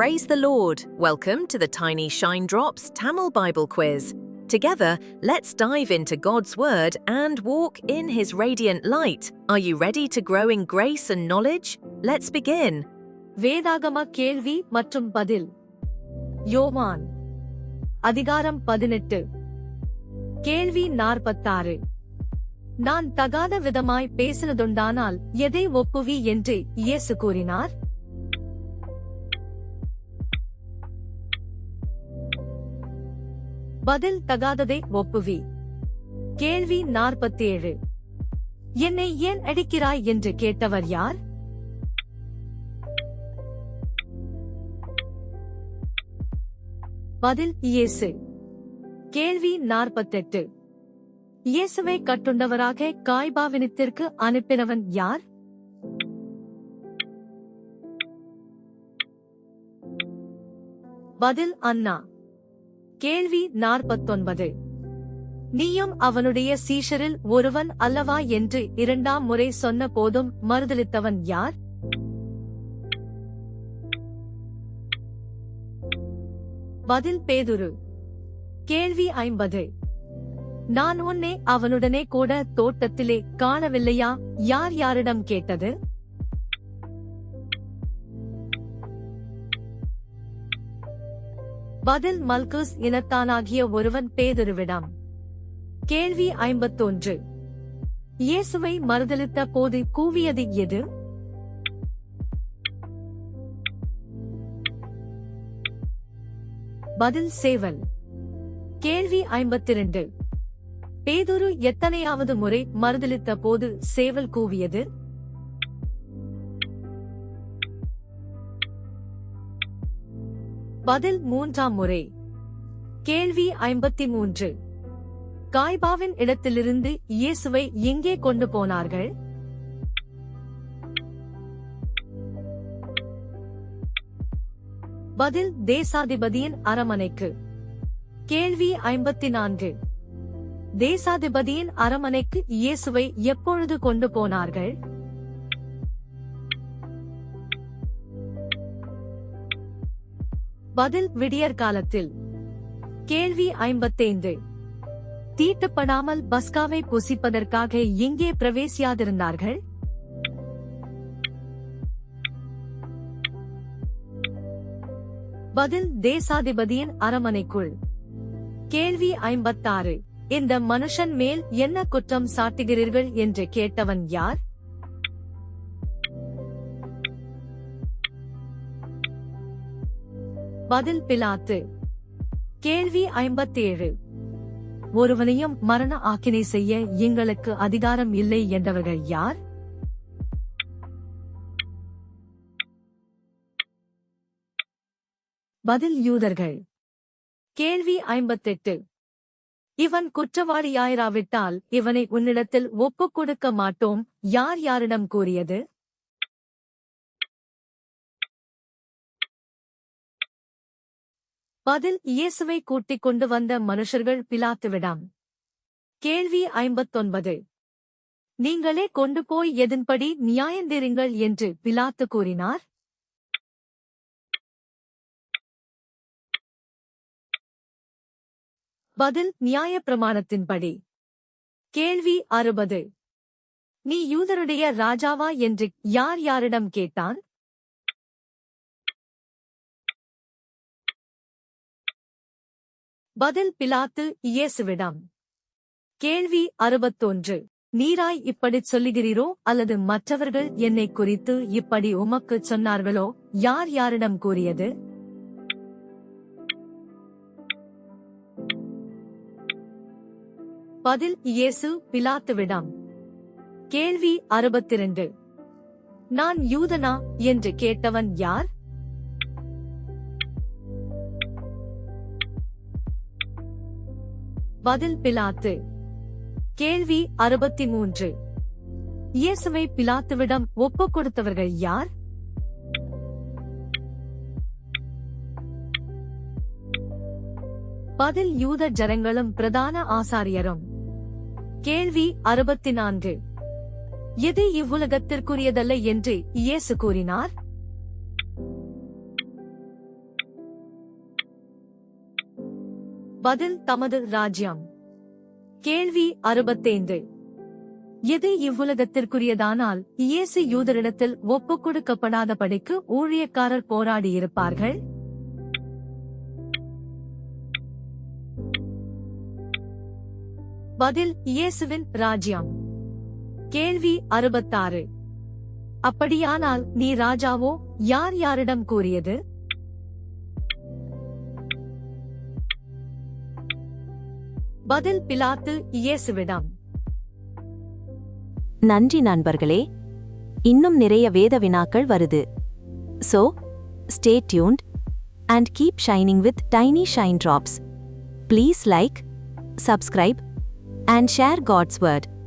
Praise the Lord! Welcome to the Tiny Shine Drops Tamil Bible Quiz. Together, let's dive into God's Word and walk in His radiant light. Are you ready to grow in grace and knowledge? Let's begin. வேதாகம கேள்வி மற்றும் பதில். யோவான் அதிகாரம் 18. கேள்வி 46. நான் தகாத விதமாய் பேசினதுண்டானால் எதை ஒப்புவி என்று இயேசு கூறினார்? பதில் தகாததை ஒப்புவி. கேள்வி 47. என்னை ஏன் அடிக்கிறாய் என்று கேட்டவர் யார்? பதில் இயேசு. கேள்வி 48. இயேசுவை கட்டுண்டவராக காய்பாவினத்திற்கு அனுப்பினவன் யார்? பதில் அன்னா. கேள்வி 49. நீயும் அவனுடைய சீஷரில் ஒருவன் அல்லவா என்று 2ஆம் முறை சொன்ன போதும் மறுதலித்தவன் யார்? பதில் பேதுரு. கேள்வி 50. நான் உன்னை அவனுடனே கூட தோட்டத்திலே காணவில்லையா? யார் யாரிடம் கேட்டது? பதில் மல்குஸ் இனத்தானாகிய ஒருவன் பேதுருவிடம். கேள்வி 51. இயேசுவை மறுதலித்த போது கூவியது எது? பதில் சேவல். கேள்வி 52. பேதுரு எத்தனையாவது முறை மறுதலித்த போது சேவல் கூவியது? பதில் 3ஆம் முறை. கேள்வி 53. காய்பாவின் இடத்திலிருந்து இயேசுவை எங்கே கொண்டு போனார்கள்? பதில் தேசாதிபதியின் அரமனைக்கு. கேள்வி 54. தேசாதிபதியின் அரமனைக்கு இயேசுவை எப்பொழுது கொண்டு போனார்கள்? பதில் விடியற்காலத்தில். கேள்வி 55. தீட்டுப்படாமல் பஸ்காவை புசிப்பதற்காக எங்கே பிரவேசியாதிருந்தார்கள்? பதில் தேசாதிபதியின் அரமனைக்குள். கேள்வி 56. இந்த மனுஷன் மேல் என்ன குற்றம் சாட்டுகிறீர்கள் என்று கேட்டவன் யார்? பதில் பிலாத்து. கேள்வி 57. ஒருவனையும் மரண ஆக்கினை செய்ய எங்களுக்கு அதிகாரம் இல்லை என்றவர்கள் யார்? பதில் யூதர்கள். கேள்வி 58. இவன் குற்றவாளியாயிராவிட்டால் இவனை உன்னிடத்தில் ஒப்புக் கொடுக்க மாட்டோம் யார் யாரிடம் கூறியது? பதில் இயேசுவை கூட்டிக் கொண்டு வந்த மனுஷர்கள் பிலாத்துவிடம். கேள்வி 59. நீங்களே கொண்டு போய் எதன்படி நியாயந்தீருங்கள் என்று பிலாத்து கூறினார்? பதில் நியாயப்பிரமாணத்தின்படி. கேள்வி 60. நீ யூதருடைய ராஜாவா என்று யார் யாரிடம் கேட்டான்? பதில் பிலாத்து இயேசுவிடம். கேள்வி 61. நீராய் இப்படிச் சொல்லுகிறீரோ அல்லது மற்றவர்கள் என்னை குறித்து இப்படி உமக்குச் சொன்னார்களோ யார் யாரிடம் கூறியது? பதில் இயேசு பிலாத்துவிடம். கேள்வி 62. நான் யூதனா என்று கேட்டவன் யார்? பதில் பிலாத்து. கேள்வி 63. இயேசுவை பிலாத்துவிடம் ஒப்புக் கொடுத்தவர்கள் யார்? பதில் யூத ஜனங்களும் பிரதான ஆசாரியரும். கேள்வி 64. எது இவ்வுலகத்திற்குரியதல்ல என்று இயேசு கூறினார்? பதில் தமது ராஜ்யம். கேள்வி 65. எது இவ்வுலகத்திற்குரியதானால் இயேசு யூதரிடத்தில் ஒப்புக் கொடுக்கப்படாதபடிக்கு ஊழியக்காரர் போராடியிருப்பார்கள்? பதில் இயேசுவின் ராஜ்யம். கேள்வி 66. அப்படியானால் நீ ராஜாவோ? யார் யாரிடம் கூறியது? பதில் பிலாத்து இயேசுவிடம். நன்றி நண்பர்களே, இன்னும் நிறைய வேத வினாக்கள் வருது. So, stay tuned and keep shining with tiny shine drops. Please like, subscribe and share God's word.